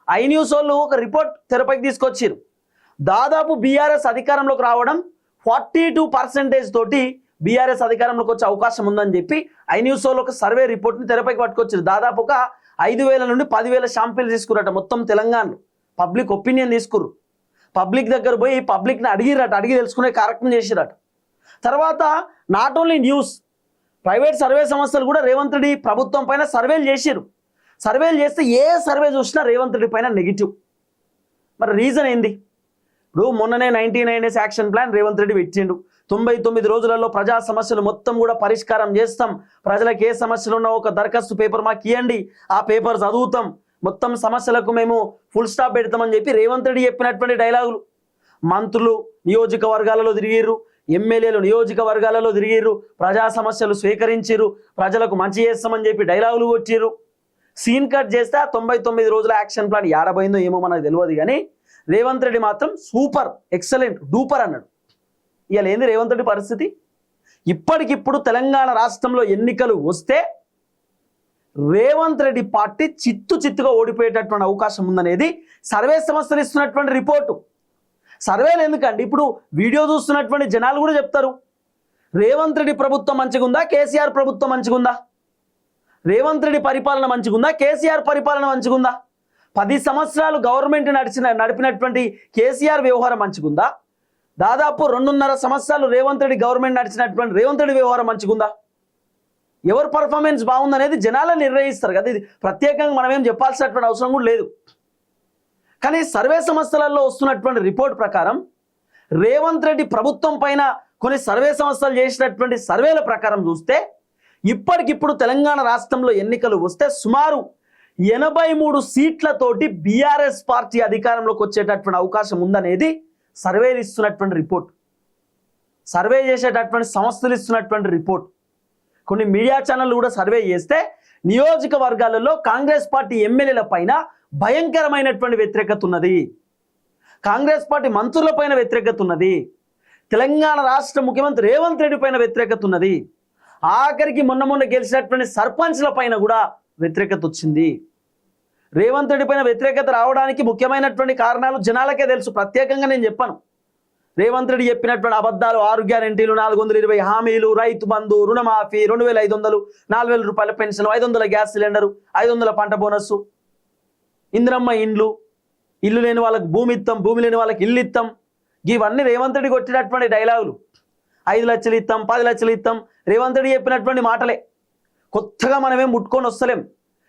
I news వాళ్ళు ఒక report తెరపైకి తీసుకొచ్చారు. దాదాపు బీఆర్ఎస్ అధికారంలోకి రావడం 42% తోటి బీఆర్ఎస్ అధికారంలోకి వచ్చే అవకాశం ఉందని చెప్పి ఐ న్యూస్ వాళ్ళు ఒక సర్వే రిపోర్ట్ని తెరపైకి పట్టుకొచ్చారు. దాదాపు ఒక 5,000 నుండి 10,000 శాంపిల్ తీసుకురట మొత్తం తెలంగాణలో. Public opinion తీసుకుర్రు. పబ్లిక్ దగ్గర పోయి పబ్లిక్ని అడిగిరట, అడిగి తెలుసుకునే కార్యక్రమం చేసిరట. తర్వాత not only news, private survey సంస్థలు కూడా రేవంత్ రెడ్డి ప్రభుత్వం పైన సర్వేలు చేసిరు. సర్వేలు చేస్తే ఏ సర్వే చూసినా రేవంత్ రెడ్డి పైన నెగిటివ్. మరి రీజన్ ఏంది? ఇప్పుడు మొన్ననే 99 days action plan Revanth Reddy పెట్టిండు. 99 రోజులలో ప్రజా సమస్యలు మొత్తం కూడా పరిష్కారం చేస్తాం, ప్రజలకు ఏ సమస్యలు ఉన్నా ఒక దరఖాస్తు పేపర్ మాకు ఇవ్వండి, ఆ పేపర్ చదువుతాం, మొత్తం సమస్యలకు మేము ఫుల్ స్టాప్ పెడతామని చెప్పి రేవంత్ రెడ్డి చెప్పినటువంటి డైలాగులు. మంత్రులు నియోజకవర్గాలలో తిరిగిర్రు, ఎమ్మెల్యేలు నియోజకవర్గాలలో తిరిగిర్రు, ప్రజా సమస్యలు స్వీకరించిర్రు, ప్రజలకు మంచి చేస్తామని చెప్పి డైలాగులు కొట్టిర్రు. సీన్ కట్ చేస్తే ఆ 99 రోజుల యాక్షన్ ప్లాన్ ఏడబోయిందో ఏమో మనకు తెలియదు. కానీ రేవంత్ రెడ్డి మాత్రం సూపర్, ఎక్సలెంట్, డూపర్ అన్నాడు. ఇవాళ ఏంది రేవంత్ రెడ్డి పరిస్థితి? ఇప్పటికిప్పుడు తెలంగాణ రాష్ట్రంలో ఎన్నికలు వస్తే రేవంత్ రెడ్డి పార్టీ చిత్తుగా ఓడిపోయేటటువంటి అవకాశం ఉందనేది సర్వే సంస్థలు ఇస్తున్నటువంటి రిపోర్టు. సర్వేలు ఎందుకండి, ఇప్పుడు వీడియో చూస్తున్నటువంటి జనాలు కూడా చెప్తారు. రేవంత్ రెడ్డి ప్రభుత్వం మంచిగా ఉందా, కేసీఆర్ ప్రభుత్వం మంచిగా ఉందా? రేవంత్ రెడ్డి పరిపాలన మంచిగా ఉందా, కేసీఆర్ పరిపాలన మంచిగా ఉందా? 10 సంవత్సరాలు గవర్నమెంట్ నడిపినటువంటి కేసీఆర్ వ్యవహారం మంచిగా ఉందా? దాదాపు 2.5 సంవత్సరాలు రేవంత్ రెడ్డి గవర్నమెంట్ నడిచినటువంటి రేవంత్ రెడ్డి వ్యవహారం మంచిగా ఉందా? ఎవరు పర్ఫార్మెన్స్ బాగుందనేది జనాలు నిర్ణయిస్తారు కదా. ఇది ప్రత్యేకంగా మనం ఏం చెప్పాల్సినటువంటి అవసరం కూడా లేదు. కానీ సర్వే సంస్థలలో వస్తున్నటువంటి రిపోర్ట్ ప్రకారం రేవంత్ రెడ్డి ప్రభుత్వం పైన కొన్ని సర్వే సంస్థలు చేసినటువంటి సర్వేల ప్రకారం చూస్తే ఇప్పటికిప్పుడు తెలంగాణ రాష్ట్రంలో ఎన్నికలు వస్తే సుమారు 83 సీట్లతోటి బీఆర్ఎస్ పార్టీ అధికారంలోకి వచ్చేటటువంటి అవకాశం ఉందనేది సర్వేలు ఇస్తున్నటువంటి రిపోర్ట్, సర్వే చేసేటటువంటి సంస్థలు ఇస్తున్నటువంటి రిపోర్ట్. కొన్ని మీడియా ఛానళ్ళు కూడా సర్వే చేస్తే నియోజకవర్గాలలో కాంగ్రెస్ పార్టీ ఎమ్మెల్యేల పైన భయంకరమైనటువంటి వ్యతిరేకత ఉన్నది, కాంగ్రెస్ పార్టీ మంత్రుల పైన వ్యతిరేకత ఉన్నది, తెలంగాణ రాష్ట్ర ముఖ్యమంత్రి రేవంత్ రెడ్డి పైన వ్యతిరేకత ఉన్నది, ఆఖరికి మొన్న గెలిచినటువంటి సర్పంచ్ల పైన కూడా వ్యతిరేకత వచ్చింది. రేవంత్ రెడ్డి పైన వ్యతిరేకత రావడానికి ముఖ్యమైనటువంటి కారణాలు జనాలకే తెలుసు, ప్రత్యేకంగా నేను చెప్పాను. రేవంత్ రెడ్డి చెప్పినటువంటి అబద్ధాలు, 6 గ్యారెంటీలు, 420 హామీలు, రైతు బంధు, రుణమాఫీ, 2,500, 4,000 రూపాయల పెన్షన్, 500 గ్యాస్ సిలిండరు, 500 పంట బోనస్సు, ఇందిరమ్మ ఇండ్లు, ఇల్లు లేని వాళ్ళకి భూమి ఇస్తాం, భూమి లేని వాళ్ళకి ఇల్లు ఇస్తాం. ఇవన్నీ రేవంత్ రెడ్డి కొట్టినటువంటి డైలాగులు. 5 లక్షలు ఇస్తాం, 10 లక్షలు ఇస్తాం, రేవంత్ రెడ్డి చెప్పినటువంటి మాటలే. కొత్తగా మనమేం ముట్టుకొని వస్తలేం.